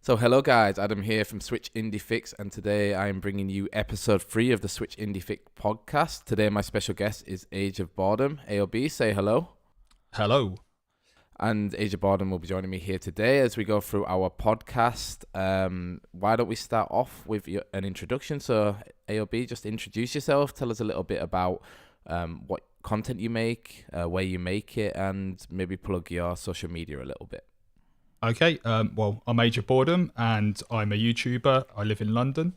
So hello guys, Adam here from Switch Indie Fix, and today I'm bringing you episode 3 of the Switch Indie Fix podcast. Today my special guest is Age of Boredom. AOB, say hello. Hello. And Age of Boredom will be joining me here today as we go through our podcast. Why don't we start off with an introduction? So AOB, just introduce yourself, tell us a little bit about what content you make, where you make it, and maybe plug your social media a little bit. Okay, well, I'm Age of Boredom, and I'm a YouTuber. I live in London.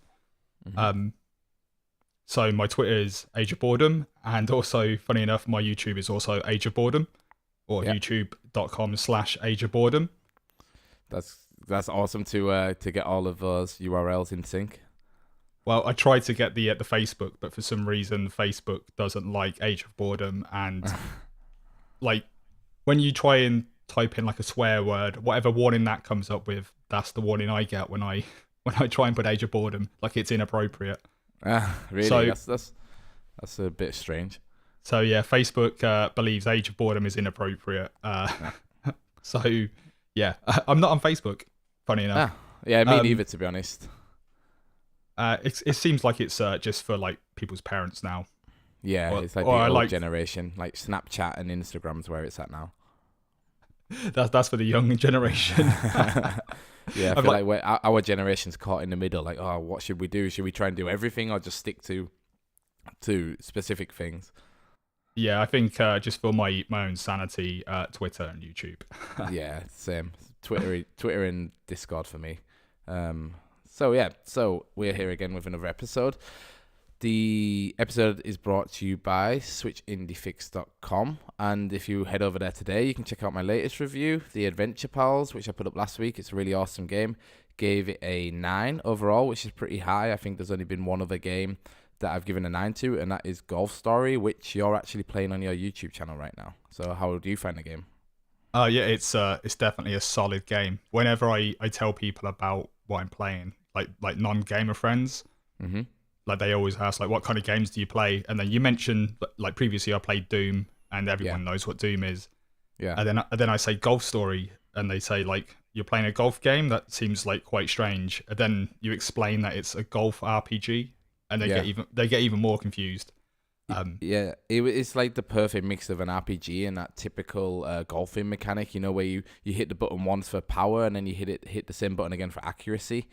So my Twitter is Age of Boredom, and also, funny enough, my YouTube is also Age of Boredom, or youtube.com/Age of Boredom. That's awesome to get all of those URLs in sync. Well, I tried to get the Facebook, but for some reason, Facebook doesn't like Age of Boredom, and like when you try and type in like a swear word, whatever warning that comes up with, that's the warning I get when I try and put Age of Boredom, like it's inappropriate. Really? So, that's a bit strange. So yeah, Facebook believes Age of Boredom is inappropriate. So yeah, I'm not on Facebook, funny enough. Yeah, me neither, to be honest. It seems like it's just for like people's parents now. Yeah, it's like the old generation, like Snapchat and Instagram's where it's at now. That's for the young generation. Yeah, I feel like our generation's caught in the middle. Like, oh, what should we do? Should we try and do everything, or just stick to specific things? Yeah, I think just for my own sanity, Twitter and YouTube. Yeah, same. Twitter and Discord for me. So we're here again with another episode. The episode is brought to you by SwitchIndieFix.com, and if you head over there today, you can check out my latest review, The Adventure Pals, which I put up last week. It's a really awesome game. Gave it a 9 overall, which is pretty high. I think there's only been one other game that I've given a 9 to, and that is Golf Story, which you're actually playing on your YouTube channel right now. So how do you find the game? Yeah, it's definitely a solid game. Whenever I tell people about what I'm playing, like non-gamer friends, like they always ask, like, what kind of games do you play? And then you mentioned, like, previously I played Doom, and everyone knows what Doom is. Yeah. And then I say Golf Story, and they say, like, you're playing a golf game? That seems like quite strange. And then you explain that it's a golf RPG, and they get even more confused. It's like the perfect mix of an RPG and that typical golfing mechanic, you know, where you hit the button once for power, and then you hit the same button again for accuracy.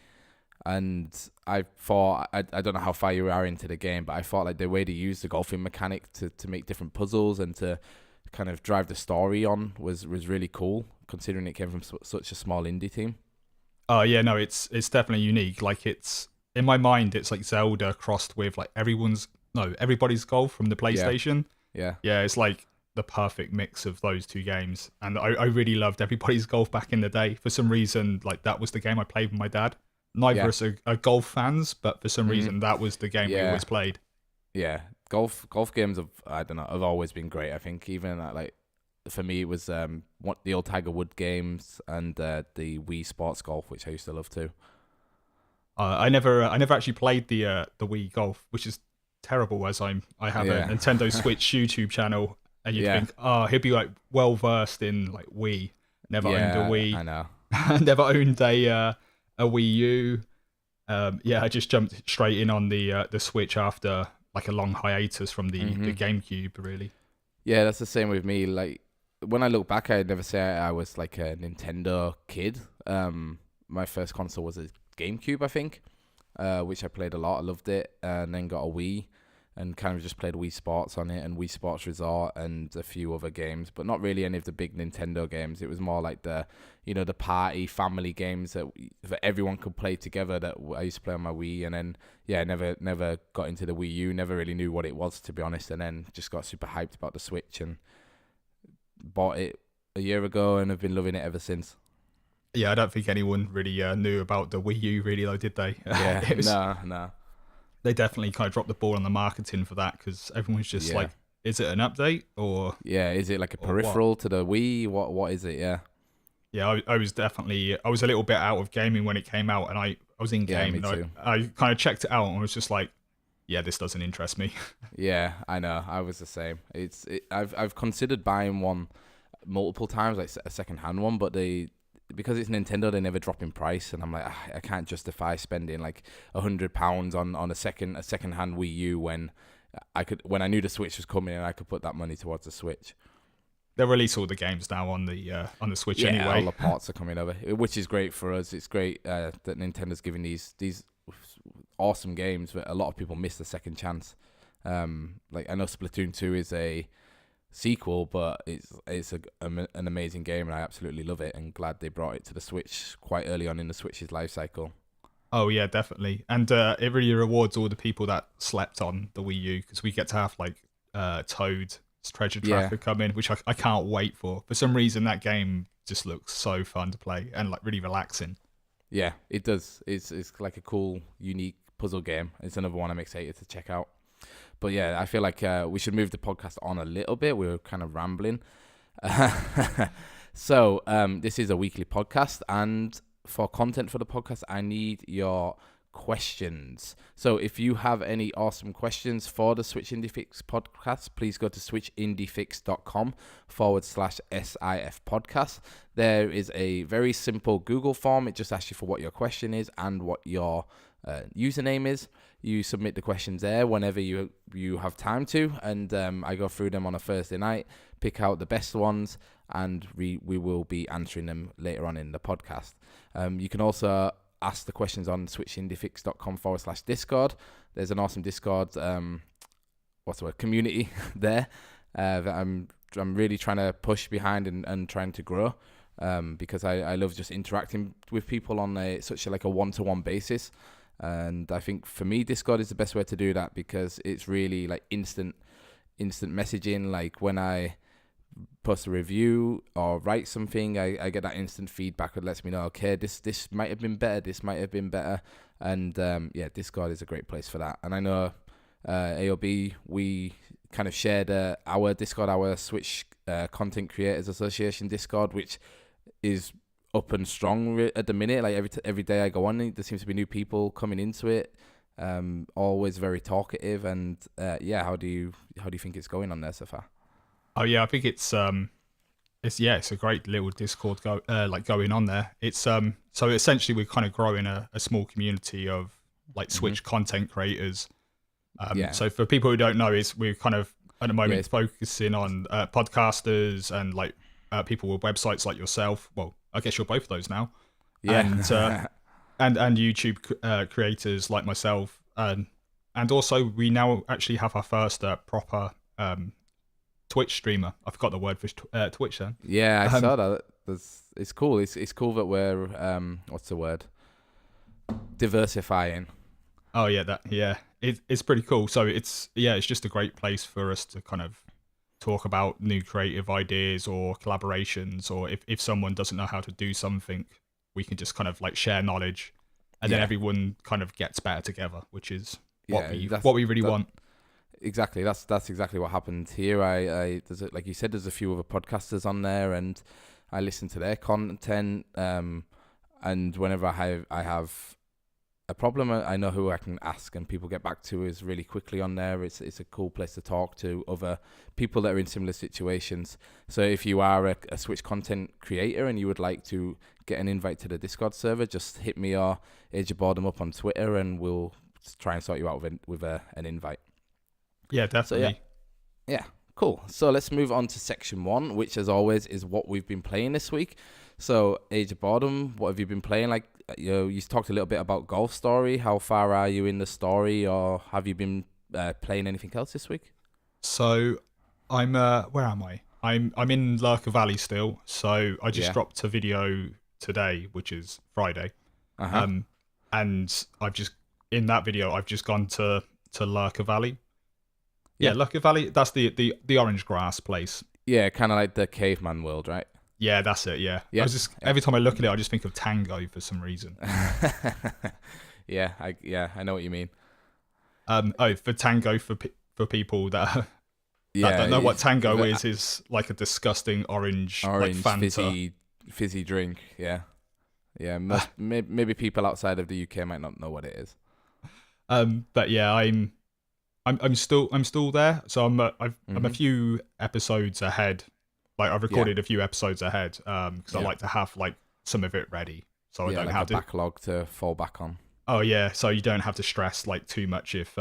And I thought, I don't know how far you are into the game, but I thought like the way to use the golfing mechanic to make different puzzles and to kind of drive the story on was really cool, considering it came from such a small indie team. Oh yeah, no, it's definitely unique. Like, it's, in my mind, it's like Zelda crossed with like everybody's golf from the PlayStation. Yeah, it's like the perfect mix of those two games. And I really loved Everybody's Golf back in the day. For some reason, like, that was the game I played with my dad. Neither of us are golf fans, but for some reason that was the game we always played. Yeah, golf games have always been great. I think even like for me it was the old Tiger Woods games and the Wii Sports Golf, which I used to love too. I never actually played the Wii Golf, which is terrible, as I have a Nintendo Switch YouTube channel, and you think, oh, he'd be like well versed in like Wii. Never owned a Wii. I know. Never owned a Wii U. I just jumped straight in on the Switch after like a long hiatus from the GameCube, really. Yeah, that's the same with me. Like, when I look back, I'd never say I was like a Nintendo kid. My first console was a GameCube, I think, which I played a lot. I loved it, and then got a Wii and kind of just played Wii Sports on it and Wii Sports Resort and a few other games, but not really any of the big Nintendo games. It was more like the party family games that everyone could play together that I used to play on my Wii. And then, never got into the Wii U, never really knew what it was, to be honest. And then just got super hyped about the Switch and bought it a year ago and have been loving it ever since. Yeah, I don't think anyone really knew about the Wii U, really, though, did they? Yeah, no. They definitely kind of dropped the ball on the marketing for that, because everyone's just like, is it an update or? Yeah, is it like a peripheral to the Wii? What is it? Yeah. Yeah, I was a little bit out of gaming when it came out, and I was in game, and I kind of checked it out and was just like, yeah, this doesn't interest me. Yeah, I know. I was the same. I've considered buying one multiple times, like a second hand one, but because it's Nintendo, they never drop in price, and I'm like, I can't justify spending like £100 on a second-hand Wii U when I knew the Switch was coming and I could put that money towards the Switch. They'll release all the games now on the Switch yeah, anyway. All the parts are coming over, which is great for us. It's great that Nintendo's giving these awesome games, but a lot of people miss the second chance. Like I know Splatoon 2 is a sequel, but it's an amazing game, and I absolutely love it, and glad they brought it to the Switch quite early on in the Switch's life cycle. Oh yeah, definitely, and it really rewards all the people that slept on the Wii U, because we get to have like Toad's Treasure Tracker come in, which I can't wait for. For some reason, that game just looks so fun to play and like really relaxing. Yeah, it does. It's like a cool, unique puzzle game. It's another one I'm excited to check out. But yeah, I feel like we should move the podcast on a little bit. We were kind of rambling. So this is a weekly podcast, and for content for the podcast, I need your questions. So if you have any awesome questions for the Switch Indie Fix podcast, please go to switchindiefix.com/SIF podcast. There is a very simple Google form. It just asks you for what your question is and what your username is. You submit the questions there whenever you have time to, and I go through them on a Thursday night, pick out the best ones, and we will be answering them later on in the podcast. You can also ask the questions on switchindiefix.com/Discord. There's an awesome Discord community there that I'm really trying to push behind and trying to grow, because I love just interacting with people on such a one-to-one basis. And I think for me, Discord is the best way to do that, because it's really like instant messaging. Like when I post a review or write something, I get that instant feedback that lets me know, okay, this might have been better, this might have been better. And Discord is a great place for that. And I know AOB, we kind of shared our Discord, our Switch Content Creators Association Discord, which is up and strong at the minute. Like every day I go on, there seems to be new people coming into it. Always very talkative. And how do you think it's going on there so far? Oh yeah, I think it's a great little Discord going on there. It's so essentially we're kind of growing a small community of like Switch content creators. So for people who don't know, we're kind of at the moment focusing on podcasters and like people with websites like yourself. Well, I guess you're both of those now. Yeah. And YouTube creators like myself. And also we now actually have our first proper Twitch streamer. I forgot the word for Twitch then. Yeah, I saw that. It's cool. It's cool that we're what's the word? Diversifying. Oh yeah, it's pretty cool. So it's just a great place for us to kind of talk about new creative ideas or collaborations, or if someone doesn't know how to do something, we can just kind of like share knowledge, and then everyone kind of gets better together, which is what we really want. Exactly, that's exactly what happened here. Like you said, there's a few other podcasters on there, and I listen to their content. And whenever I have a problem, I know who I can ask, and people get back to us really quickly on there. It's a cool place to talk to other people that are in similar situations. So if you are a Switch content creator and you would like to get an invite to the Discord server, just hit me or Age of Boredom up on Twitter, and we'll try and sort you out with an invite. Yeah, definitely. So, yeah, cool. So let's move on to section 1, which as always is what we've been playing this week. So Age of Boredom, what have you been playing? Like, you talked a little bit about Golf Story. How far are you in the story, or have you been playing anything else this week? So I'm where am I? I'm in Lurker Valley still. So I just dropped a video today, which is Friday. And I've just gone to Lurker Valley. Yeah, Lurker Valley. That's the orange grass place. Yeah, kind of like the caveman world, right? Yeah, that's it. Yeah. I was just every time I look at it, I just think of Tango for some reason. I know what you mean. For Tango for people that don't know what Tango is like a disgusting orange like Fanta. fizzy drink. Yeah. Maybe people outside of the UK might not know what it is. But yeah, I'm still there. So I'm a few episodes ahead. Like I've recorded a few episodes ahead because I like to have like some of it ready, so I don't like have a backlog to fall back on. Oh yeah, so you don't have to stress like too much if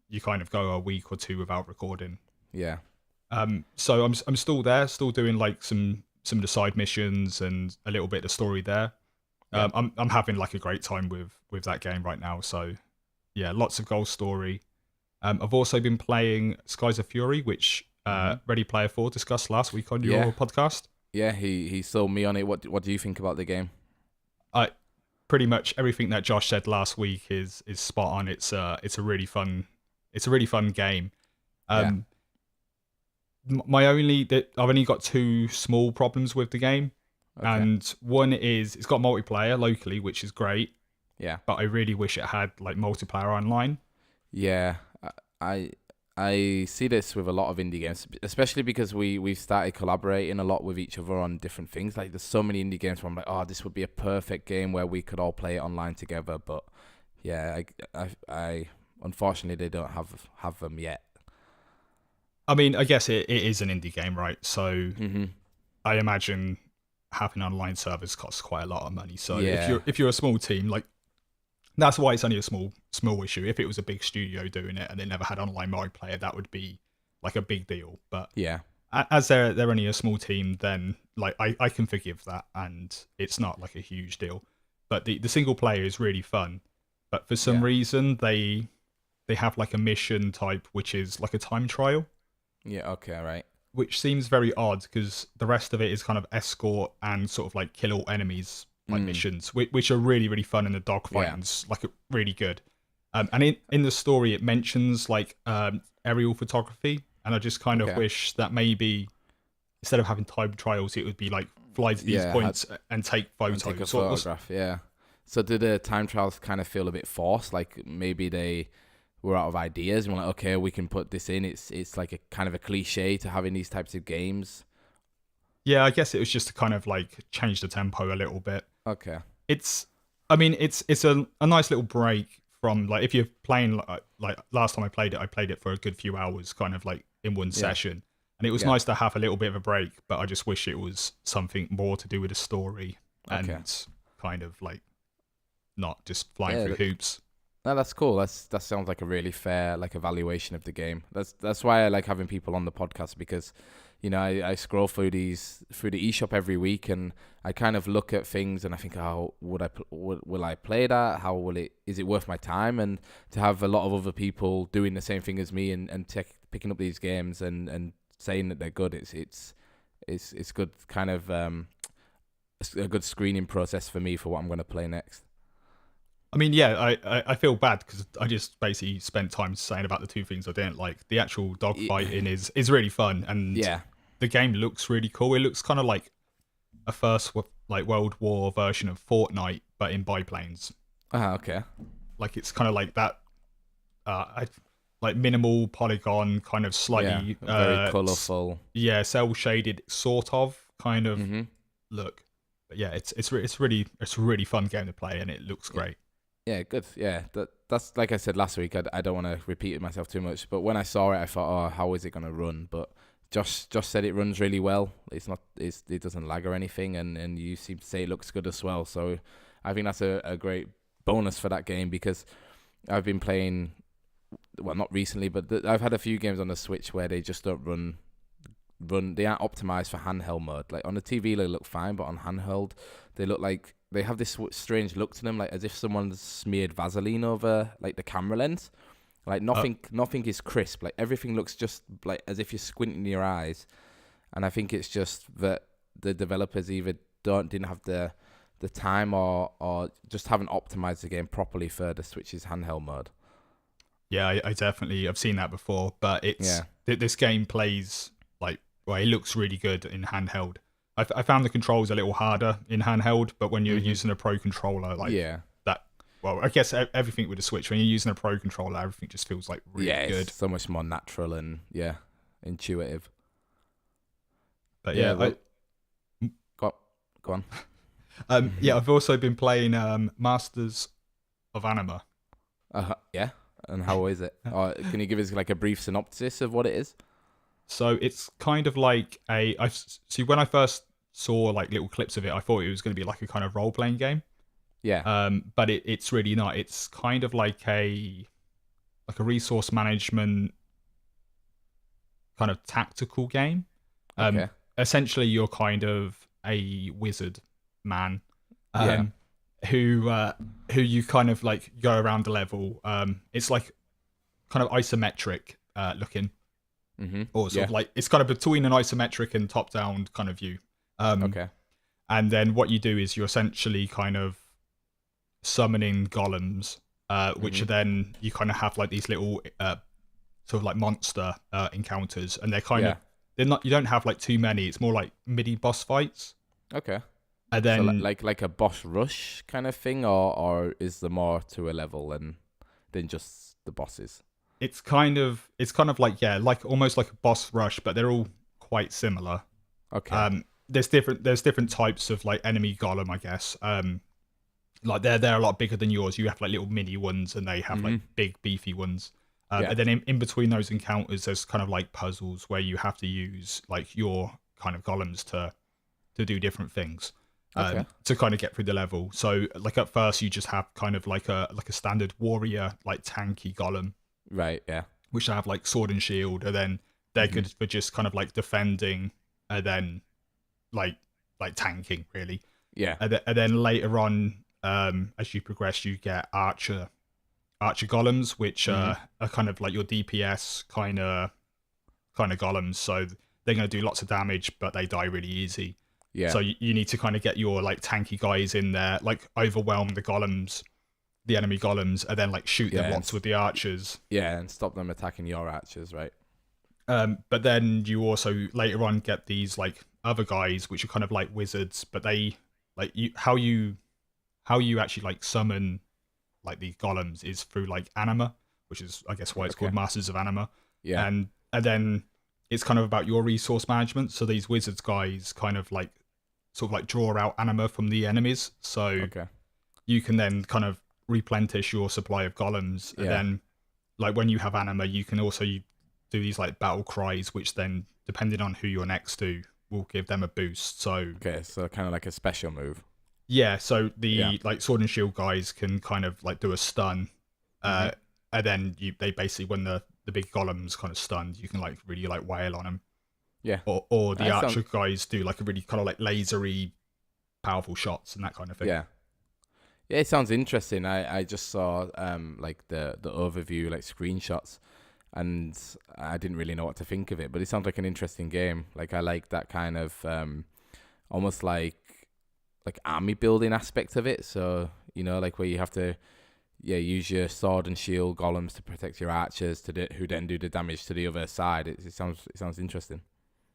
you kind of go a week or two without recording. Yeah. So I'm still there, still doing like some of the side missions and a little bit of story there. Yeah. I'm having like a great time with that game right now. So yeah, lots of goal story. I've also been playing Skies of Fury, which Ready Player 4 discussed last week on your podcast. Yeah, he sold me on it. What do you think about the game? Pretty much everything that Josh said last week is spot on. It's a really fun game. I've only got two small problems with the game. Okay. And one is it's got multiplayer locally, which is great. Yeah. But I really wish it had like multiplayer online. Yeah. I see this with a lot of indie games, especially because we've started collaborating a lot with each other on different things. Like there's so many indie games where I'm like, oh, this would be a perfect game where we could all play it online together. But yeah, I unfortunately they don't have them yet. I mean, I guess it is an indie game, right? So I imagine having online servers costs quite a lot of money. So if you're a small team, like that's why it's only a small issue. If it was a big studio doing it and they never had online multiplayer, that would be like a big deal. But yeah, as they're only a small team, then like I can forgive that, and it's not like a huge deal. But the single player is really fun. But for some reason they have like a mission type which is like a time trial. Yeah. Okay. Right. Which seems very odd because the rest of it is kind of escort and sort of like kill all enemies like missions, which are really, really fun, and the dogfighting's like really good. And in the story, it mentions like aerial photography, and I just kind of wish that maybe instead of having time trials, it would be like fly to these points and take photos. And take a photograph, yeah. So did the time trials kind of feel a bit forced? Like maybe they were out of ideas and were like, okay, we can put this in. It's like a kind of a cliche to having these types of games. Yeah, I guess it was just to kind of like change the tempo a little bit. Okay. It's a nice little break from like if you're playing like last time I played it for a good few hours, kind of like in one session, and it was nice to have a little bit of a break. But I just wish it was something more to do with the story and kind of like not just flying through hoops. No, that's cool. That sounds like a really fair like evaluation of the game. That's why I like having people on the podcast, because you know, I scroll through the eShop every week, and I kind of look at things and I think, how will I play that? Is it worth my time? And to have a lot of other people doing the same thing as me and picking up these games and saying that they're good, it's good kind of a good screening process for me for what I'm going to play next. I mean, yeah, I feel bad because I just basically spent time saying about the two things I didn't like. The actual dogfighting is really fun, and the game looks really cool. It looks kind of like a first like World War version of Fortnite, but in biplanes. Okay. Like it's kind of like that, like minimal polygon, kind of slightly very colourful. Yeah, cell shaded sort of kind of look. But yeah, it's a really fun game to play, and it looks great. Yeah, good. Yeah, that's like I said last week. I don't want to repeat myself too much, but when I saw it, I thought, oh, how is it gonna run? But Josh said it runs really well. It doesn't lag or anything, and you seem to say it looks good as well. So I think that's a great bonus for that game, because I've been playing, well, not recently, but I've had a few games on the Switch where they just don't run. They aren't optimized for handheld mode. Like on the TV, they look fine, but on handheld, they look like they have this strange look to them, like as if someone's smeared Vaseline over like the camera lens. Like nothing is crisp. Like everything looks just like as if you're squinting your eyes. And I think it's just that the developers either didn't have the time or just haven't optimized the game properly for the Switch's handheld mode. Yeah, I've seen that before, but this game plays like, well, it looks really good in handheld. I found the controls a little harder in handheld, but when you're using a pro controller, like that, well, I guess everything with the Switch, when you're using a pro controller, everything just feels like really good. It's so much more natural and intuitive. But go on. I've also been playing Masters of Anima. Yeah, and how is it? Can you give us like a brief synopsis of what it is? So it's kind of like when I first saw like little clips of it, I thought it was going to be like a kind of role playing game. Yeah. But it's really not. It's kind of like a resource management kind of tactical game. Okay. Essentially, you're kind of a wizard man, Yeah. who you kind of like go around the level. It's like kind of isometric looking, or sort of like it's kind of between an isometric and top down kind of view. Okay. And then what you do is you're essentially kind of summoning golems, which are then you kind of have like these little sort of like monster encounters, and they're kind of they're not. You don't have like too many. It's more like mini boss fights. Okay. And then so like a boss rush kind of thing, or is there more to a level than just the bosses? It's kind of like like almost like a boss rush, but they're all quite similar. Okay. There's different types of like enemy golem, I guess. Like they're a lot bigger than yours. You have like little mini ones, and they have like big beefy ones. And then in between those encounters, there's kind of like puzzles where you have to use like your kind of golems to do different things. To kind of get through the level. So like at first you just have kind of like a standard warrior like tanky golem, Right. Yeah. which have like sword and shield, and then they're good for just kind of like defending, and then like tanking really. Yeah. And then later on, as you progress, you get archer golems, which are kind of like your DPS kind of golems. So they're going to do lots of damage, but they die really easy. Yeah. So you need to kind of get your like tanky guys in there, like overwhelm the enemy golems, and then like shoot them lots with the archers. Yeah, and stop them attacking your archers, right? But then you also later on get these like other guys, which are kind of like wizards, but they like how you actually like summon like these golems is through like anima, which is I guess why it's called Masters of Anima. Yeah. And then it's kind of about your resource management. So these wizards guys kind of like sort of like draw out anima from the enemies. So you can then kind of replenish your supply of golems. And then like when you have anima, you can also do these like battle cries, which then depending on who you're next to will give them a boost. So so kind of like a special move. Yeah, so the like sword and shield guys can kind of like do a stun, and then they basically when the big golem's kind of stunned, you can like really like wail on them. Yeah. Or the archer guys do like a really kind of like lasery, powerful shots and that kind of thing. Yeah. Yeah, it sounds interesting. I just saw like the overview, like screenshots, and I didn't really know what to think of it. But it sounds like an interesting game. Like I like that kind of almost like army building aspect of it. So like where you have to use your sword and shield golems to protect your archers who then do the damage to the other side. It sounds interesting.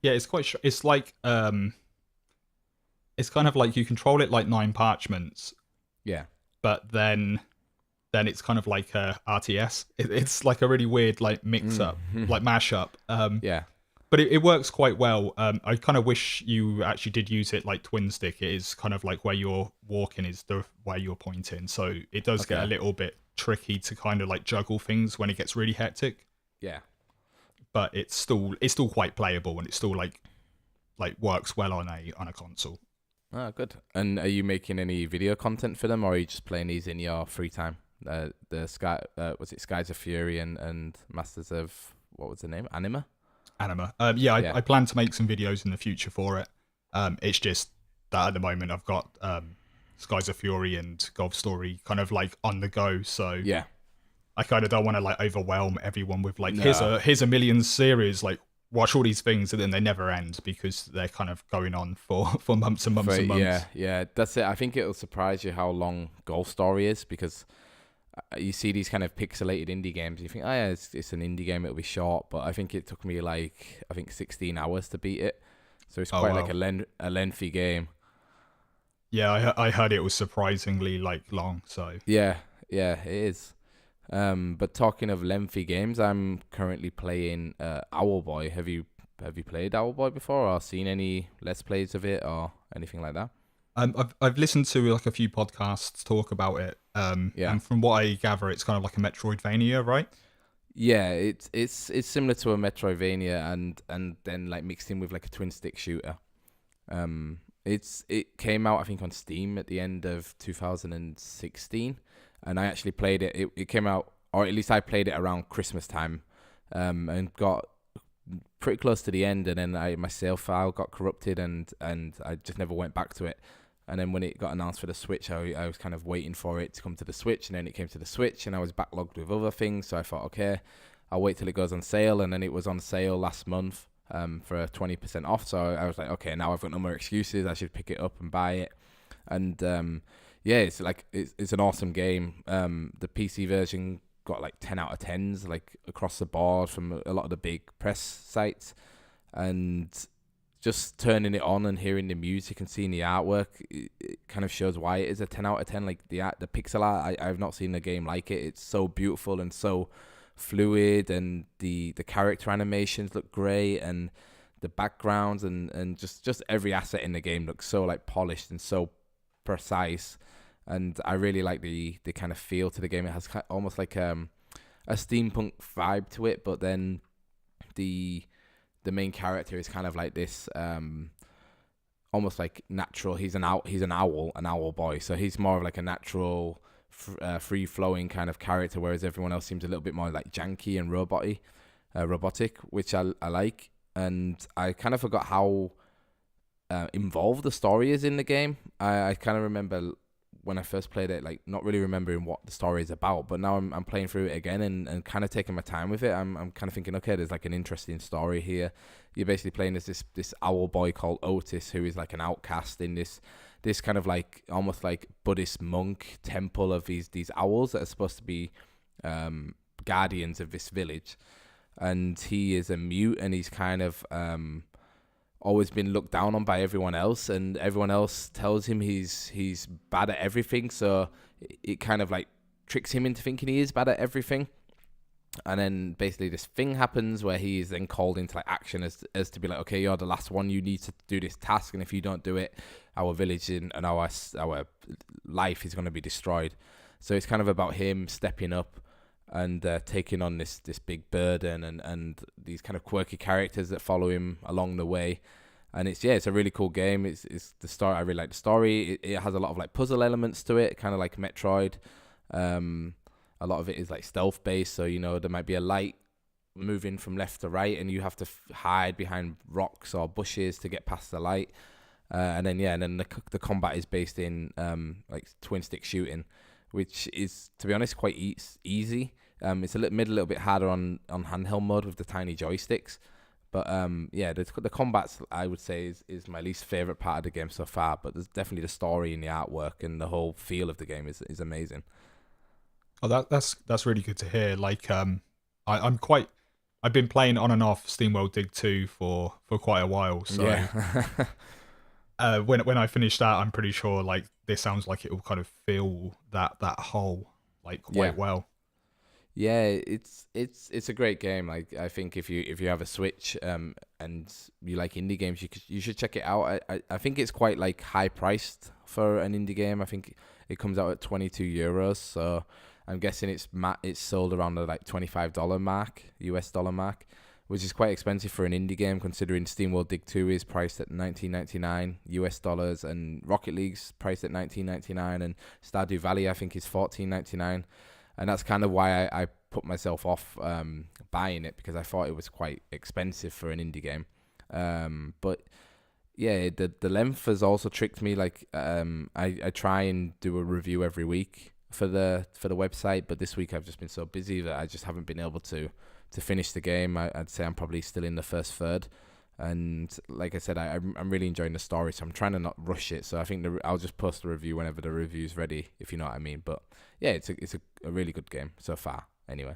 Yeah, it's quite. It's like it's kind of like you control it like 9 parchments. Yeah. But then it's kind of like a RTS. It's like a really weird like mix up, like mashup. Yeah. But it works quite well. I kind of wish you actually did use it like twin stick. It is kind of like where you're walking is the way you're pointing. So it does get a little bit tricky to kind of like juggle things when it gets really hectic. Yeah. But it's still quite playable, and it still like works well on a console. Oh, good. And are you making any video content for them, or are you just playing these in your free time? The Skies of Fury and Masters of, what was the name? Anima. I plan to make some videos in the future for it. It's just that at the moment I've got Skies of Fury and Golf Story kind of like on the go, so yeah, I kind of don't want to like overwhelm everyone with like here's a million series, like watch all these things, and then they never end because they're kind of going on for months and months and months. Yeah, that's it. I think it'll surprise you how long Golf Story is, because you see these kind of pixelated indie games, you think, it's an indie game, it'll be short, but I think it took me 16 hours to beat it, so it's quite like a lengthy game. Yeah, I heard it was surprisingly like long. So yeah, it is. But talking of lengthy games, I'm currently playing Owlboy. Have you played Owlboy before, or seen any Let's Plays of it or anything like that? I've listened to like a few podcasts talk about it. And from what I gather, it's kind of like a Metroidvania, right? Yeah, it's similar to a Metroidvania, and then like mixed in with like a twin stick shooter. It came out, I think, on Steam at the end of 2016, and I actually played it. It came out, or at least I played it around Christmas time, and got pretty close to the end, and then my save file got corrupted, and I just never went back to it. And then when it got announced for the Switch, I was kind of waiting for it to come to the Switch, and then it came to the Switch, and I was backlogged with other things, so I thought, okay, I'll wait till it goes on sale, and then it was on sale last month. For 20% off, so I was like, okay, now I've got no more excuses. I should pick it up and buy it. And yeah, it's like it's an awesome game. The PC version got like 10 out of 10s like across the board from a lot of the big press sites, and just turning it on and hearing the music and seeing the artwork, it kind of shows why it is a 10 out of 10. Like the pixel art, I've not seen a game like it. It's so beautiful and so fluid, and the character animations look great, and the backgrounds and just every asset in the game looks so like polished and so precise. And I really like the kind of feel to the game. It has almost like a steampunk vibe to it, but then the main character is kind of like this almost like natural. He's an owl boy, so he's more of like a natural free flowing kind of character, whereas everyone else seems a little bit more like janky and robotic, which I like. And I kind of forgot how involved the story is in the game. I kind of remember when I first played it, like not really remembering what the story is about, but now I'm playing through it again and kind of taking my time with it. I'm kind of thinking, okay, there's like an interesting story here. You're basically playing as this owl boy called Otis, who is like an outcast in this kind of like almost like Buddhist monk temple of these owls that are supposed to be guardians of this village. And he is a mute, and he's kind of always been looked down on by everyone else, and everyone else tells him he's bad at everything, so it kind of like tricks him into thinking he is bad at everything. And then basically this thing happens where he is then called into like action as to be like, okay, you're the last one, you need to do this task, and if you don't do it, our village and our life is going to be destroyed. So it's kind of about him stepping up and taking on this big burden, and these kind of quirky characters that follow him along the way. And it's a really cool game. It's the story. I really like the story. It has a lot of like puzzle elements to it, kind of like Metroid. A lot of it is like stealth based, so there might be a light moving from left to right, and you have to hide behind rocks or bushes to get past the light. And then the combat is based in like twin stick shooting, which is, to be honest, quite easy. It's a little bit harder on handheld mode with the tiny joysticks. But the combats, I would say, is my least favorite part of the game so far. But there's definitely the story and the artwork and the whole feel of the game is amazing. Oh, that's really good to hear. Like, I've been playing on and off SteamWorld Dig 2 for quite a while. So yeah. When I finish that, I'm pretty sure like this sounds like it will kind of fill that hole like quite well. Yeah, it's a great game. Like, I think if you have a Switch and you like indie games, you should check it out. I think it's quite like high priced for an indie game. I think it comes out at €22, so I'm guessing it's sold around the like $25 mark, US dollar mark, which is quite expensive for an indie game, considering SteamWorld Dig 2 is priced at $19.99 US dollars, and Rocket League's priced at $19.99, and Stardew Valley I think is $14.99. And that's kind of why I put myself off buying it, because I thought it was quite expensive for an indie game. But yeah, the length has also tricked me. Like I try and do a review every week for the website, but this week I've just been so busy that I just haven't been able to finish the game. I'd say I'm probably still in the first third. And like I said, I'm really enjoying the story, so I'm trying to not rush it. So I think I'll just post the review whenever the review's ready, if you know what I mean. But yeah, it's a really good game so far. Anyway,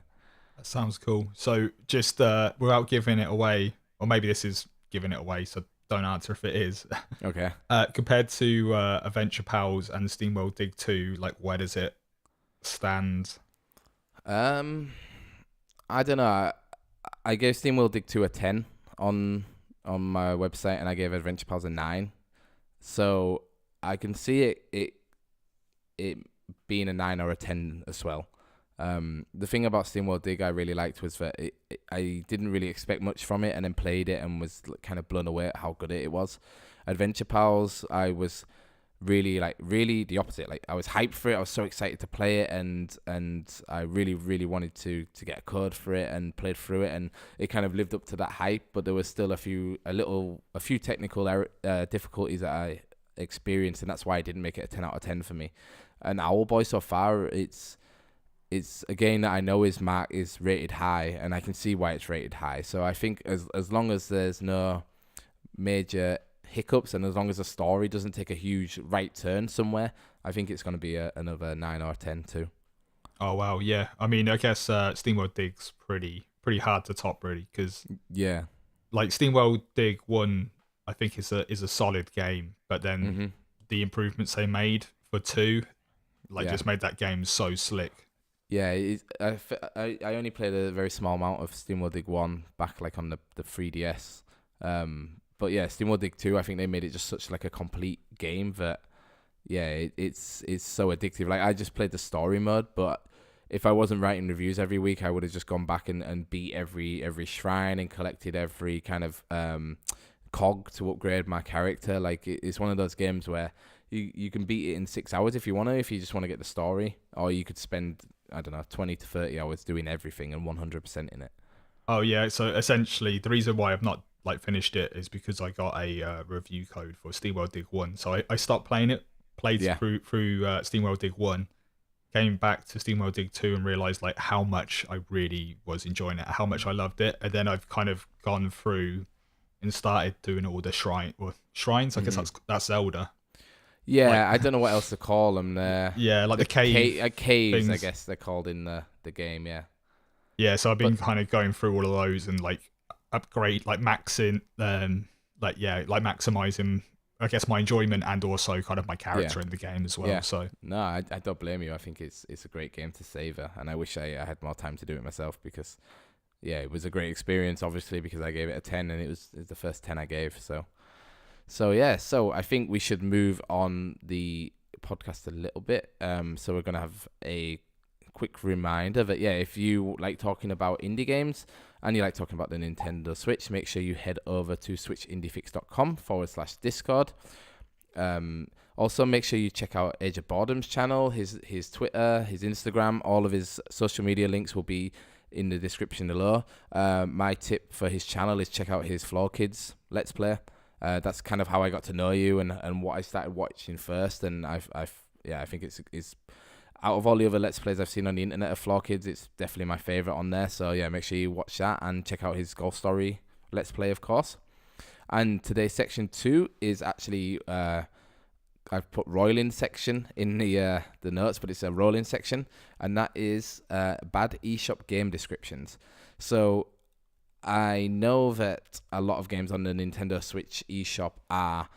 that sounds cool. So just without giving it away, or maybe this is giving it away, so don't answer if it is. Okay. Compared to Adventure Pals and SteamWorld Dig 2, like where does it stand? I don't know. I gave SteamWorld Dig 2 a 10 on my website, and I gave Adventure Pals a 9. So I can see it being a 9 or a 10 as well. The thing about SteamWorld Dig I really liked was that I didn't really expect much from it, and then played it and was kind of blown away at how good it was. Adventure Pals, I was really the opposite. Like, I was hyped for it. I was so excited to play it, and I really wanted to get a code for it, and played through it, and it kind of lived up to that hype. But there was still a few technical difficulties that I experienced, and that's why I didn't make it a 10 out of 10 for me. And Owlboy, so far, it's a game that I know is rated high, and I can see why it's rated high. So I think as long as there's no major hiccups, and as long as the story doesn't take a huge right turn somewhere, I think it's going to be another 9 or 10 too. Oh wow, yeah. I mean, I guess SteamWorld Dig's pretty hard to top, really, because like SteamWorld Dig 1, I think is a solid game, but then the improvements they made for 2, just made that game so slick. Yeah, I only played a very small amount of SteamWorld Dig 1 back like on the 3DS. But yeah, SteamWorld Dig 2, I think they made it just such like a complete game that, yeah, it's so addictive. Like, I just played the story mode, but if I wasn't writing reviews every week, I would have just gone back and beat every shrine and collected every kind of cog to upgrade my character. Like, it's one of those games where you can beat it in 6 hours if you want to, if you just want to get the story, or you could spend, I don't know, 20 to 30 hours doing everything and 100% in it. Oh yeah, so essentially the reason why I've not finished it is because I got a review code for SteamWorld Dig 1. So I stopped playing it, played through SteamWorld Dig 1, came back to SteamWorld Dig 2 and realized like how much I really was enjoying it, how much I loved it. And then I've kind of gone through and started doing all the shrines. I guess that's Zelda. Yeah, I don't know what else to call them there. Yeah, like the caves, things. I guess they're called in the game, yeah. Yeah, so I've been kind of going through all of those and like upgrade, like maxing, maximizing, I guess, my enjoyment and also kind of my character in the game as well. Yeah. So no, I don't blame you. I think it's a great game to savor, and I wish I had more time to do it myself, because yeah, it was a great experience, obviously, because I gave it a 10, and it was the first 10 I gave. So I think we should move on the podcast a little bit. So we're gonna have a quick reminder that, if you like talking about indie games and you like talking about the Nintendo Switch, make sure you head over to switchindiefix.com/Discord. Also, make sure you check out Age of Boredom's channel, his Twitter, his Instagram. All of his social media links will be in the description below. My tip for his channel is check out his Floor Kids Let's Play. That's kind of how I got to know you and what I started watching first. And I think it's out of all the other Let's Plays I've seen on the internet of Floor Kids, it's definitely my favourite on there. So yeah, make sure you watch that and check out his Golf Story Let's Play, of course. And today's section 2 is actually, I've put Roiling section in the notes, but it's a rolling section, and that is bad eShop game descriptions. So I know that a lot of games on the Nintendo Switch eShop are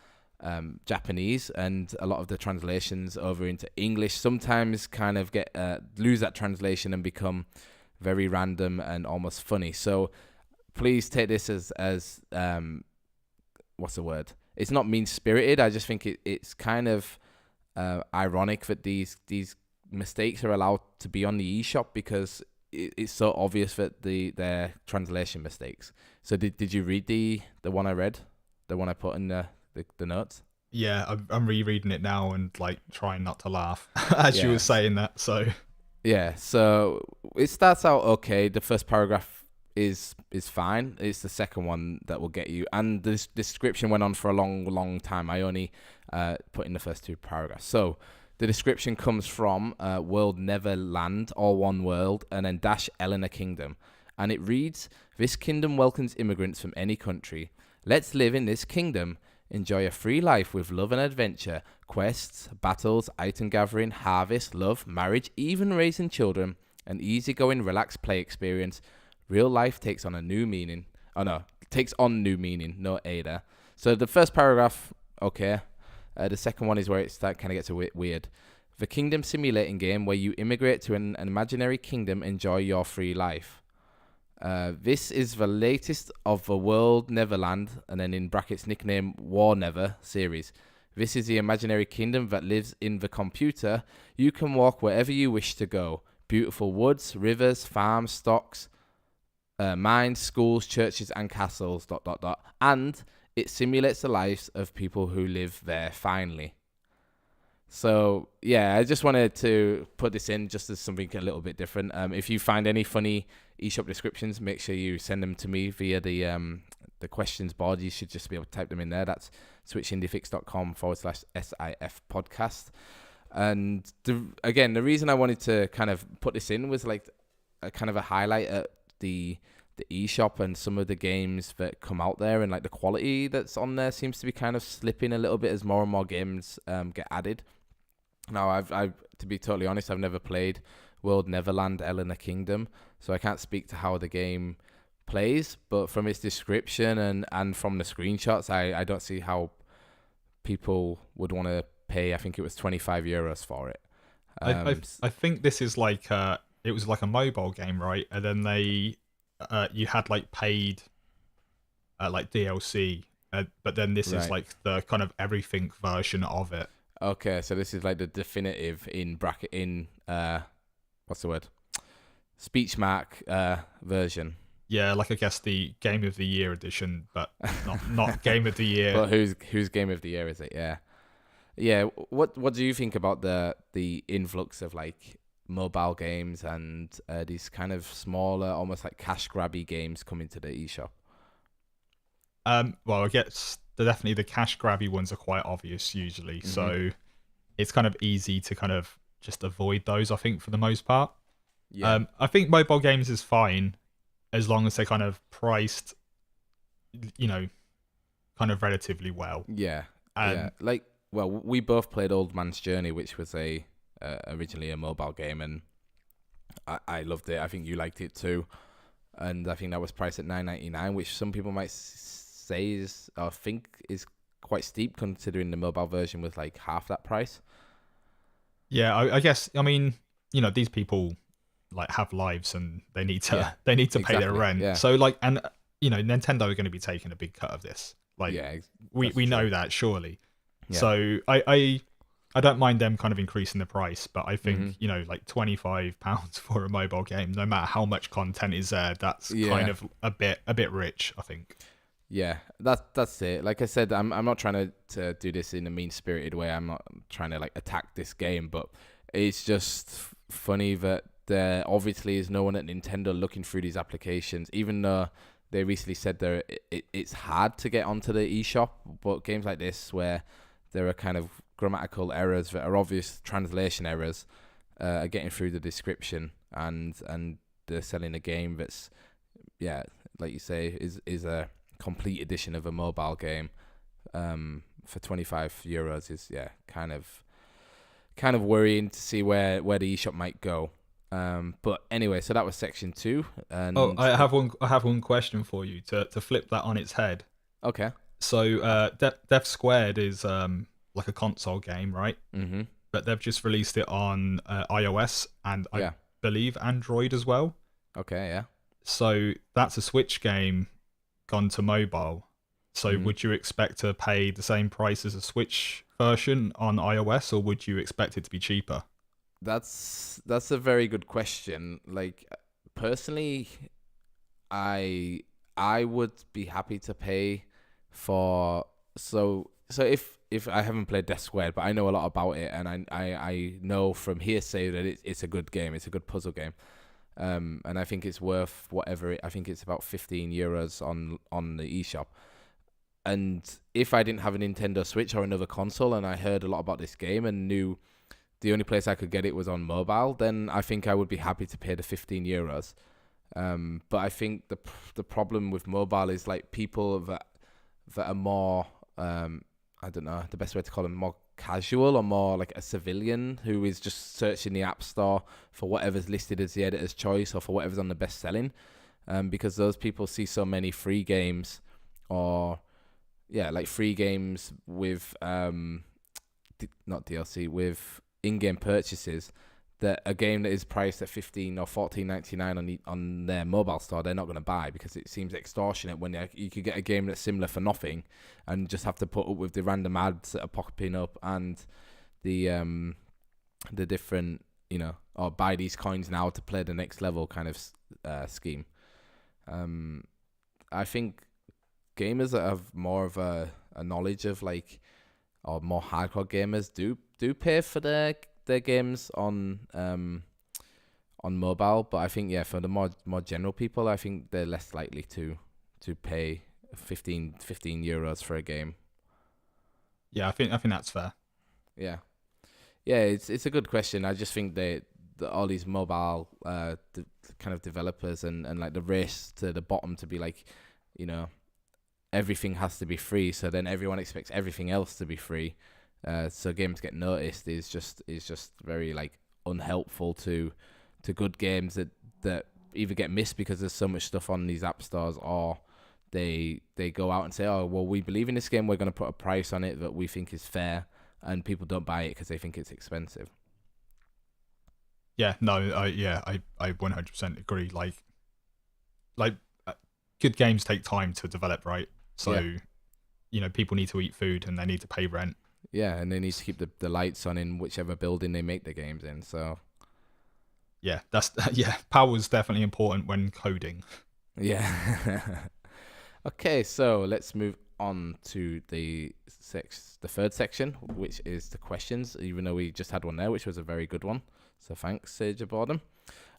Japanese, and a lot of the translations over into English sometimes kind of get lose that translation and become very random and almost funny. So please take this as what's the word? It's not mean-spirited. I just think it's kind of ironic that these mistakes are allowed to be on the eShop, because it's so obvious that they're translation mistakes. So did you read the one I read, the one I put in the notes? Yeah, I'm rereading it now and like trying not to laugh as you were saying that. So yeah, so it starts out okay. The first paragraph is fine. It's the second one that will get you, and the description went on for a long time. I only put in the first 2 paragraphs. So the description comes from World Neverland, all one world, and then - Eleanor Kingdom, and it reads: "This kingdom welcomes immigrants from any country. Let's live in this kingdom. Enjoy a free life with love and adventure, quests, battles, item gathering, harvest, love, marriage, even raising children, an easygoing, relaxed play experience. Real life takes on new meaning. No Ada." So the first paragraph, okay. The second one is where it kind of gets a bit weird. "The kingdom simulating game where you immigrate to an imaginary kingdom, enjoy your free life. This is the latest of the World Neverland," and then in brackets nickname War Never series. "This is the imaginary kingdom that lives in the computer. You can walk wherever you wish to go. beautiful woods, rivers, farms, stocks, mines, schools, churches, and castles. ... And it simulates the lives of people who live there finally. So, yeah, I just wanted to put this in just as something a little bit different. If you find any funny eShop descriptions, make sure you send them to me via the questions board. You should just be able to type them in there. That's switchindiefix.com/SIF podcast. And the reason I wanted to kind of put this in was like a kind of a highlight at the eShop and some of the games that come out there, and like the quality that's on there seems to be kind of slipping a little bit as more and more games get added. Now, I've to be totally honest, I've never played World Neverland Eleanor Kingdom, so I can't speak to how the game plays, but from its description and from the screenshots, I don't see how people would want to pay, I think it was €25 for it. I think this is like it was like a mobile game, right? And then they you had like paid like DLC, but then this is like the kind of everything version of it. Okay, so this is like the definitive what's the word? Speech mark version. Yeah, like I guess the Game of the Year edition, but not Game of the Year. But whose Game of the Year is it? Yeah. Yeah, what do you think about the influx of like mobile games and these kind of smaller, almost like cash grabby games coming to the eShop? Well, I guess definitely the cash grabby ones are quite obvious usually, so it's kind of easy to kind of just avoid those, I think, for the most part. Yeah. I think mobile games is fine as long as they're kind of priced, kind of relatively well. Yeah. Like, well, we both played Old Man's Journey, which was originally a mobile game, and I loved it. I think you liked it too, and I think that was priced at $9.99, which some people might say think is quite steep, considering the mobile version was like half that price. Yeah, I guess. I mean, these people like have lives and they need to pay their rent. Yeah. So like, and Nintendo are going to be taking a big cut of this. Like, we know that surely. Yeah. So I don't mind them kind of increasing the price, but I think like £25 for a mobile game, no matter how much content is there, that's kind of a bit rich, I think. Yeah, that's it. Like I said, I'm not trying to do this in a mean-spirited way. I'm not trying to like attack this game, but it's just funny that there obviously is no one at Nintendo looking through these applications, even though they recently said it's hard to get onto the eShop. But games like this, where there are kind of grammatical errors that are obvious translation errors, are getting through the description, and they're selling a game that's, like you say, is a complete edition of a mobile game for €25 is kind of worrying to see where the eShop might go. But anyway, so that was section 2. And I have one question for you to flip that on its head. Okay. So Death Squared is like a console game, right? Mm-hmm. But they've just released it on iOS and I believe Android as well. Okay, yeah. So that's a Switch game gone to mobile. So would you expect to pay the same price as a Switch version on iOS, or would you expect it to be cheaper? That's a very good question. Like, personally, I would be happy to pay for so if I haven't played Death Squared, but I know a lot about it, and I know from hearsay that it's a good game. It's a good puzzle game. And I think it's worth whatever. I think it's about €15 on the eShop. And if I didn't have a Nintendo Switch or another console, and I heard a lot about this game and knew the only place I could get it was on mobile, then I think I would be happy to pay the €15. But I think the problem with mobile is like people that are more I don't know the best way to call them, more casual or more like a civilian who is just searching the App Store for whatever's listed as the editor's choice or for whatever's on the best selling, because those people see so many free games or like free games with not DLC, with in-game purchases, that a game that is priced at $15 or $14.99 on their mobile store, they're not going to buy, because it seems extortionate when you could get a game that's similar for nothing and just have to put up with the random ads that are popping up and the different or buy these coins now to play the next level kind of scheme. I think gamers that have more of a knowledge of or more hardcore gamers do pay for their games on mobile, but I think for the more general people, I think they're less likely to pay 15 euros for a game. Yeah, I think that's fair. Yeah, it's a good question. I just think all these mobile kind of developers and like the race to the bottom to be like, everything has to be free, so then everyone expects everything else to be free. So games get noticed is just very like unhelpful to good games that either get missed because there's so much stuff on these app stores, or they go out and say, oh well, we believe in this game, we're going to put a price on it that we think is fair, and people don't buy it because they think it's expensive. Yeah, no, I 100% agree. Like good games take time to develop, right? So, people need to eat food and they need to pay rent. Yeah, and they need to keep the lights on in whichever building they make the games in. So, yeah, power's definitely important when coding. Yeah. Okay, so let's move on to the third section, which is the questions. Even though we just had one there, which was a very good one. So thanks, Sage of Boredom.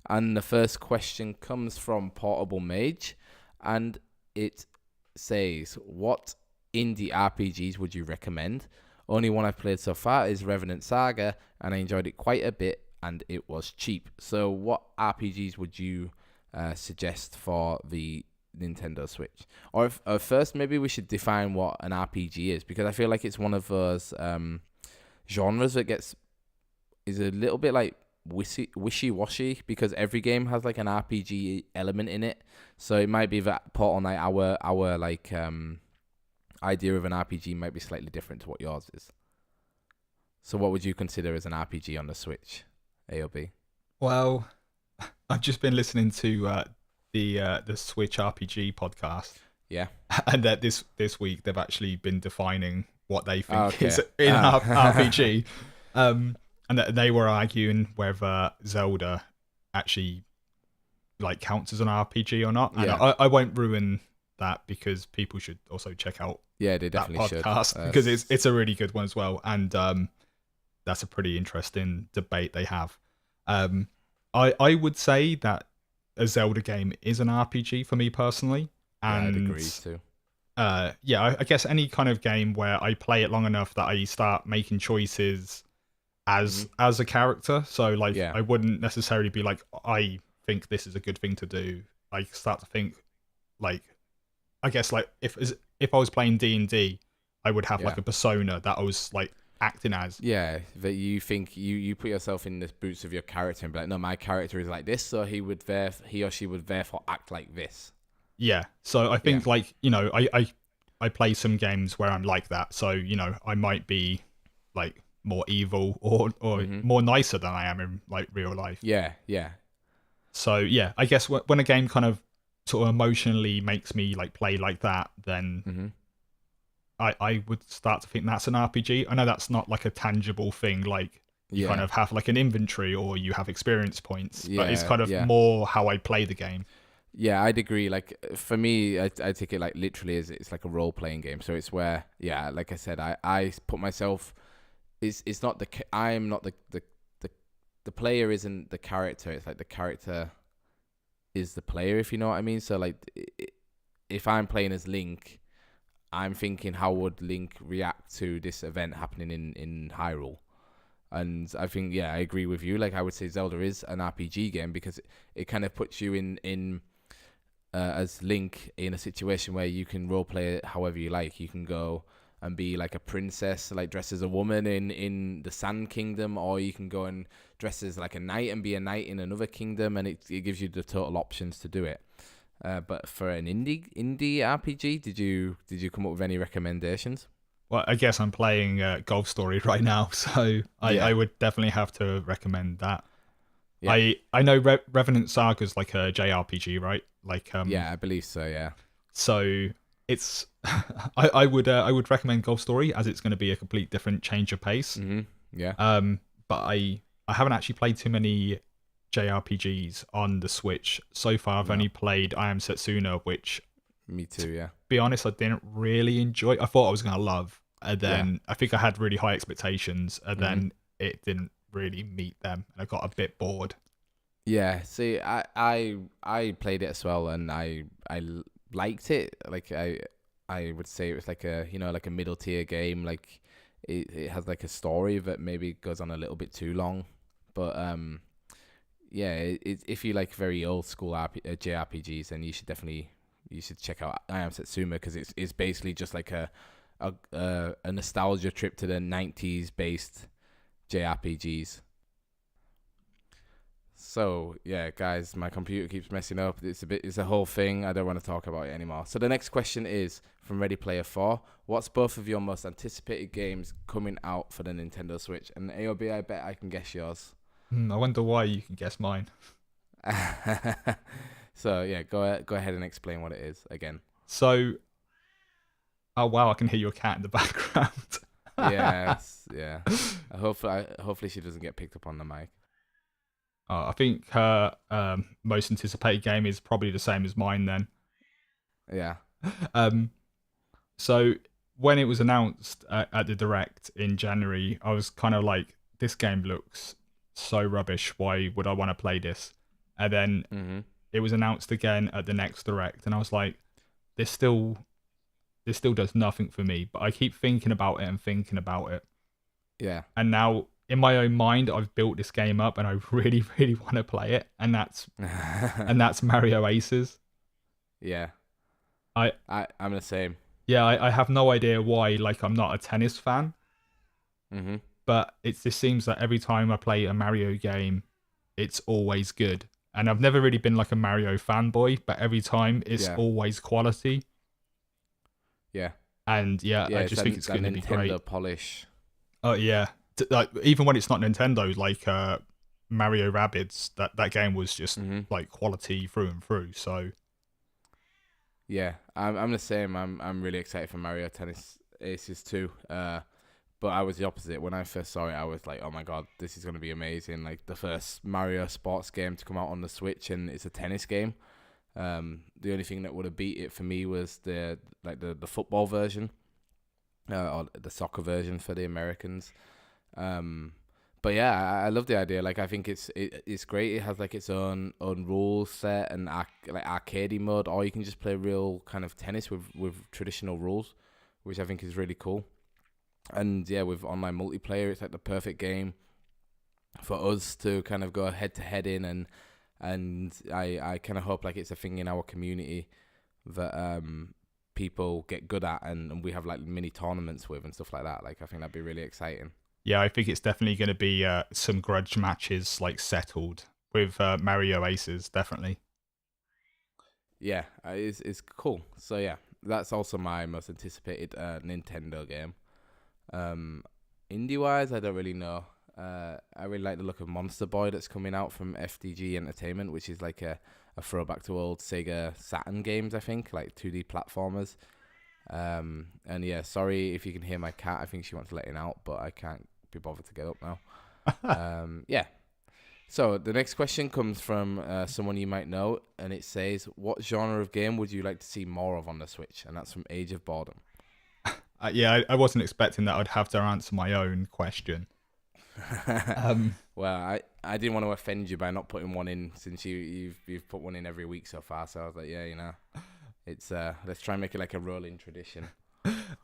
And the first question comes from Portable Mage, and it says, what indie RPGs would you recommend? Only one I've played so far is Revenant Saga, and I enjoyed it quite a bit, and it was cheap. So what RPGs would you suggest for the Nintendo Switch? Or first, maybe we should define what an RPG is, because I feel like it's one of those genres that is a little bit like wishy-washy, because every game has like an RPG element in it. So it might be that Portal Knight, our like idea of an RPG might be slightly different to what yours is. So what would you consider as an RPG on the Switch, AOB? Well, I've just been listening to the Switch RPG podcast. Yeah. And that this week they've actually been defining what they think is in an RPG. And that they were arguing whether Zelda actually like counts as an RPG or not. And I won't ruin that, because people should also check out they definitely that podcast should. Because it's a really good one as well. And that's a pretty interesting debate they have. I would say that a Zelda game is an RPG for me personally. And I'd agree too. I guess any kind of game where I play it long enough that I start making choices as a character. So like I wouldn't necessarily be like, I think this is a good thing to do. I start to think like, I guess like if I was playing D&D, I would have like a persona that I was like acting as. Yeah, that you think you put yourself in the boots of your character and be like, no, my character is like this, so he or she would therefore act like this. Yeah. So I think like, I play some games where I'm like that. So, I might be like more evil or more nicer than I am in like real life. Yeah. So I guess when a game kind of sort of emotionally makes me like play like that, then I would start to think that's an RPG. I know that's not like a tangible thing, like you kind of have like an inventory or you have experience points, but it's kind of more how I play the game. Yeah, I'd agree. Like for me, I take it like literally as it's like a role playing game. So it's where like I said, I put myself. It's not I'm not the player isn't the character. It's like the character is the player, if you know what I mean. So like if I'm playing as Link, I'm thinking, how would Link react to this event happening in Hyrule? And I think I agree with you. Like I would say Zelda is an RPG game because it kind of puts you in as Link in a situation where you can roleplay it however you like. You can go and be like a princess, like dress as a woman in the Sand Kingdom, or you can go and dress as like a knight and be a knight in another kingdom, and it gives you the total options to do it. But for an indie RPG, did you come up with any recommendations? Well, I guess I'm playing Golf Story right now, so I would definitely have to recommend that. Yeah. I know Revenant Saga is like a JRPG, right? Like I believe so. Yeah. So it's I would recommend Golf Story, as it's going to be a complete different change of pace. Mm-hmm. Yeah. But I I haven't actually played too many JRPGs on the Switch so far. I've only played I Am Setsuna, which, me too, yeah. To be honest, I didn't really enjoy. I thought I was gonna love, and then I think I had really high expectations, and then it didn't really meet them, and I got a bit bored. Yeah, see, I played it as well, and I liked it. Like I would say it was like a like a middle tier game. Like it has like a story that maybe goes on a little bit too long, but yeah, if you like very old school JRPGs, then you should check out I Am Setsuma, because it's basically just like a nostalgia trip to the 90s based JRPGs. So yeah, guys, my computer keeps messing up. It's a whole thing. I don't want to talk about it anymore. So the next question is from Ready Player 4. What's both of your most anticipated games coming out for the Nintendo Switch? And AOB, I bet I can guess yours. I wonder why you can guess mine. So yeah, go ahead and explain what it is again. So, oh wow, I can hear your cat in the background. Yes, yeah. Hopefully she doesn't get picked up on the mic. I think her most anticipated game is probably the same as mine then. Yeah. So when it was announced at the Direct in January, I was kind of like, this game looks so rubbish. Why would I want to play this? And then it was announced again at the next Direct, and I was like, this still does nothing for me. But I keep thinking about it. Yeah. And now, in my own mind, I've built this game up, and I really, really want to play it, and that's Mario Aces. Yeah, I'm the same. Yeah, I have no idea why. Like, I'm not a tennis fan, but it just seems that every time I play a Mario game, it's always good. And I've never really been like a Mario fanboy, but every time it's always quality. Yeah, and I just think it's going to be great. Nintendo polish. Oh yeah. Like, even when it's not Nintendo, like Mario Rabbids, that game was just like quality through and through. So yeah, I'm the same. I'm really excited for Mario Tennis Aces too. But I was the opposite. When I first saw it, I was like, oh my god, this is gonna be amazing! Like the first Mario sports game to come out on the Switch, and it's a tennis game. The only thing that would have beat it for me was the football version, or the soccer version for the Americans. But yeah, I love the idea. Like, I think it's great. It has like its own rules set and like arcadey mode, or you can just play real kind of tennis with traditional rules, which I think is really cool. And yeah, with online multiplayer, it's like the perfect game for us to kind of go head to head in, and I kind of hope like it's a thing in our community that people get good at, and we have like mini tournaments with and stuff like that. Like, I think that'd be really exciting. Yeah, I think it's definitely going to be some grudge matches like settled with Mario Aces, definitely. Yeah, it's cool. So yeah, that's also my most anticipated Nintendo game. Indie wise, I don't really know. I really like the look of Monster Boy that's coming out from FDG Entertainment, which is like a throwback to old Sega Saturn games, I think, like 2D platformers. And yeah, sorry if you can hear my cat. I think she wants letting out, but I can't be bothered to get up now. Yeah. So the next question comes from someone you might know, and it says, what genre of game would you like to see more of on the Switch? And that's from Age of Boredom. Yeah, I wasn't expecting that I'd have to answer my own question. Well, I didn't want to offend you by not putting one in, since you've put one in every week so far. So I was like, yeah, it's let's try and make it like a rolling tradition.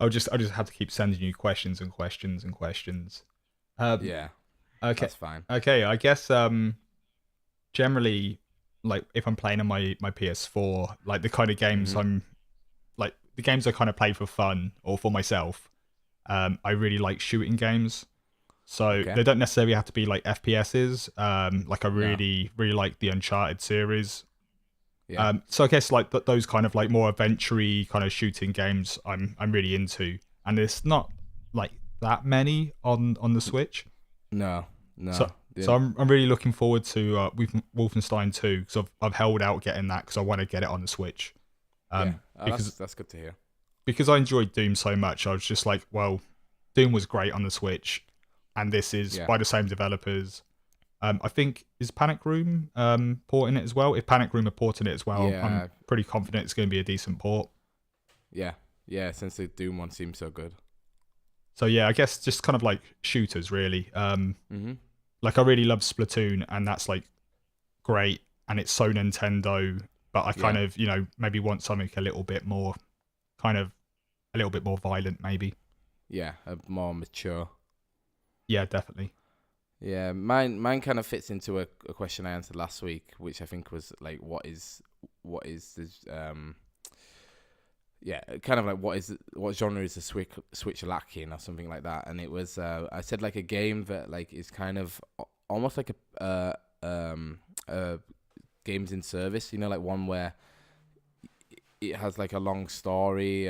I'll just have to keep sending you questions and questions and questions. Yeah. Okay. That's fine. Okay, I guess generally, like, if I'm playing on my PS4, like the kind of games the games I kind of play for fun or for myself, I really like shooting games. So they don't necessarily have to be like FPSs. Like, I really like the Uncharted series. Yeah. So I guess like those kind of like more adventure-y kind of shooting games I'm really into, and there's not like that many on the Switch. No. So I'm really looking forward to Wolfenstein 2, because I've held out getting that because I want to get it on the Switch. Because that's good to hear. Because I enjoyed Doom so much, I was just like, well, Doom was great on the Switch, and this is by the same developers. I think is Panic Room porting it as well. If Panic Room are porting it as well, I'm pretty confident it's going to be a decent port. Yeah, yeah. Since the Doom one seems so good. So yeah, I guess just kind of like shooters really. Like I really love Splatoon, and that's like great, and it's so Nintendo. But I kind of maybe want something a little bit more, kind of a little bit more violent, maybe. Yeah, more mature. Yeah, definitely. Yeah, mine kind of fits into a question I answered last week, which I think was like, what is this yeah, kind of like what genre is the Switch lacking or something like that, and it was I said like a game that like is kind of almost like a games in service, like one where it has like a long story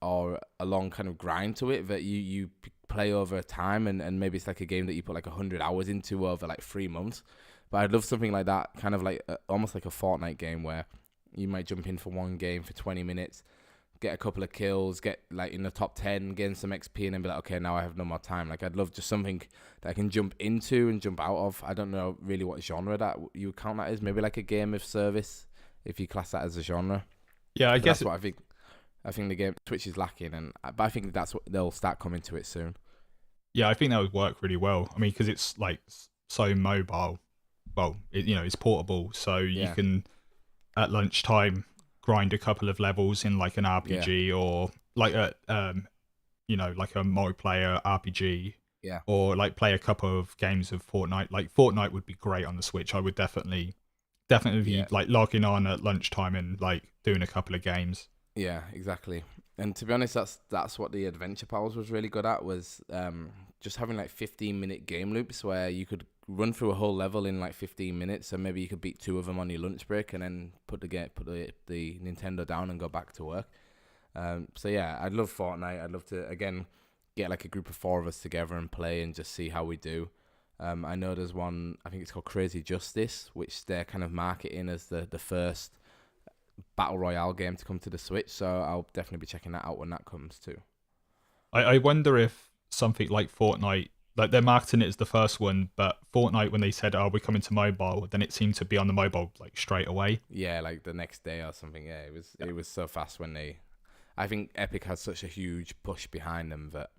or a long kind of grind to it that you play over time, and maybe it's like a game that you put like 100 hours into over like 3 months. But I'd love something like that, kind of like almost like a Fortnite game where you might jump in for one game for 20 minutes, get a couple of kills, get like in the top 10, gain some XP, and then be like, okay, now I have no more time. Like, I'd love just something that I can jump into and jump out of. I don't know really what genre that you count that as. Maybe like a game of service, if you class that as a genre. Yeah, I guess that's what I think. I think the game Twitch is lacking, but I think that's what they'll start coming to it soon. Yeah, I think that would work really well. I mean, because it's like so mobile. Well, it's portable, so you can at lunchtime grind a couple of levels in like an RPG or like a like a multiplayer RPG. Yeah. Or like play a couple of games of Fortnite. Like Fortnite would be great on the Switch. I would definitely be like logging on at lunchtime and like doing a couple of games. Yeah, exactly. And to be honest, that's what the Adventure Pals was really good at, was just having like 15-minute game loops where you could run through a whole level in like 15 minutes, and maybe you could beat 2 of them on your lunch break, and then put the Nintendo down and go back to work. So yeah, I'd love Fortnite. I'd love to again get like a group of 4 of us together and play and just see how we do. I know there's one, I think it's called Crazy Justice, which they're kind of marketing as the first Battle Royale game to come to the Switch, so I'll definitely be checking that out when that comes too. I wonder if something like Fortnite, like they're marketing it as the first one, but Fortnite, when they said, oh, we're coming to mobile, then it seemed to be on the mobile like straight away. Yeah, like the next day or something. Yeah, it was so fast when I think Epic has such a huge push behind them that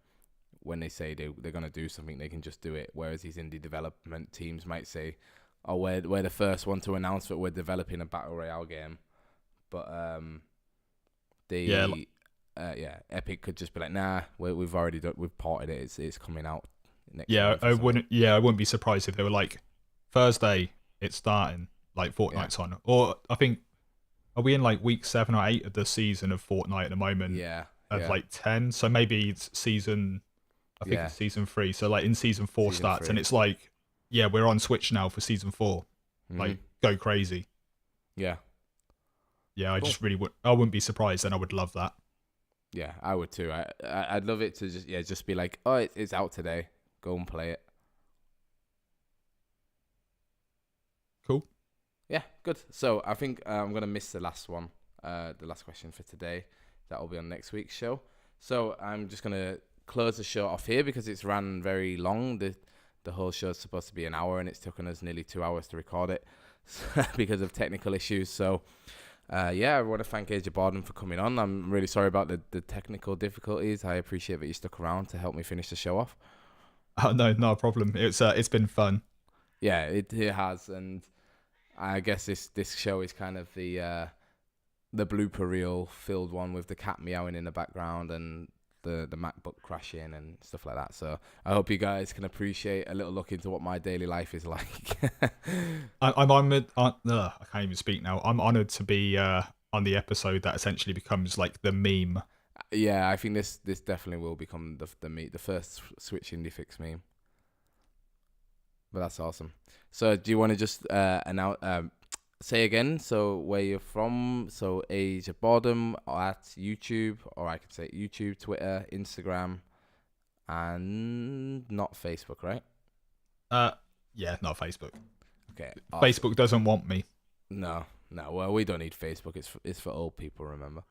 when they say they're going to do something, they can just do it. Whereas these indie development teams might say, oh, we're the first one to announce that we're developing a Battle Royale game. But Epic could just be like, nah, we've already ported it. It's coming out next month. I wouldn't be surprised if they were like, Thursday it's starting, like Fortnite's on. Or I think, are we in like week 7 or 8 of the season of Fortnite at the moment? Yeah. Like 10. So maybe it's season, I think it's season 3. So like in season 4 starts 3. And it's like, yeah, we're on Switch now for season 4. Mm-hmm. Like, go crazy. Yeah. Yeah, I just really I wouldn't be surprised, and I would love that. Yeah, I would too. I'd love it to just be like, oh, it's out today. Go and play it. Cool. Yeah, good. So I think I'm gonna miss the last one, the last question for today. That will be on next week's show. So I'm just gonna close the show off here because it's ran very long. The whole show is supposed to be an hour, and it's taken us nearly 2 hours to record it because of technical issues. So. I want to thank AJ Boredom for coming on. I'm really sorry about the technical difficulties. I appreciate that you stuck around to help me finish the show off. Oh, no, not a problem. It's been fun. Yeah, it has, and I guess this show is kind of the blooper reel filled one with the cat meowing in the background and the MacBook crashing and stuff like that. So I hope you guys can appreciate a little look into what my daily life is like. I'm honored. I can't even speak now. I'm honored to be on the episode that essentially becomes like the meme. Yeah, I think this definitely will become the first Switch Indie Fix meme. But that's awesome. So do you want to just announce? Say again, so where you're from, so Age of Boredom at YouTube, or I could say YouTube, Twitter, Instagram, and not Facebook, right? Yeah, not Facebook. Okay. Facebook doesn't want me. No, well, we don't need Facebook, it's for old people, remember?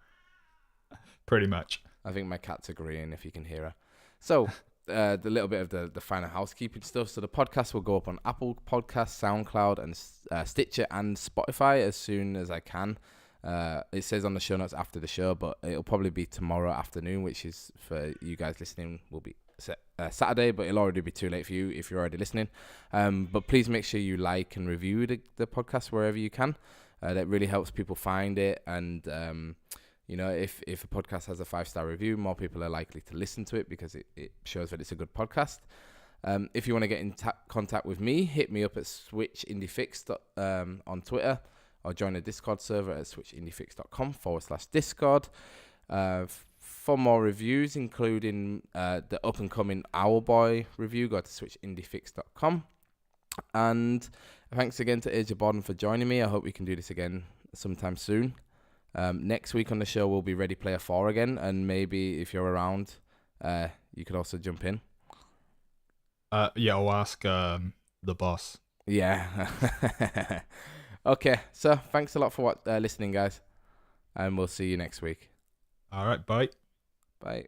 Pretty much. I think my cat's agreeing if you can hear her. So, the little bit of the final housekeeping stuff. So the podcast will go up on Apple Podcasts, SoundCloud, and Stitcher and Spotify as soon as I can. It says on the show notes after the show, but it'll probably be tomorrow afternoon, which is for you guys listening will be Saturday, but it'll already be too late for you if you're already listening. But please make sure you like and review the podcast wherever you can. That really helps people find it, and if a podcast has a 5-star review, more people are likely to listen to it because it shows that it's a good podcast. If you want to get in contact with me, hit me up at switchindiefix on Twitter, or join the Discord server at switchindiefix.com/Discord. For more reviews, including the up-and-coming Owlboy review, go to switchindiefix.com. And thanks again to Age of Boredom for joining me. I hope we can do this again sometime soon. Next week on the show will be Ready Player 4 again, and maybe if you're around, you could also jump in. I'll ask the boss. Yeah. Okay, so thanks a lot for listening, guys, and we'll see you next week. All right, bye. Bye.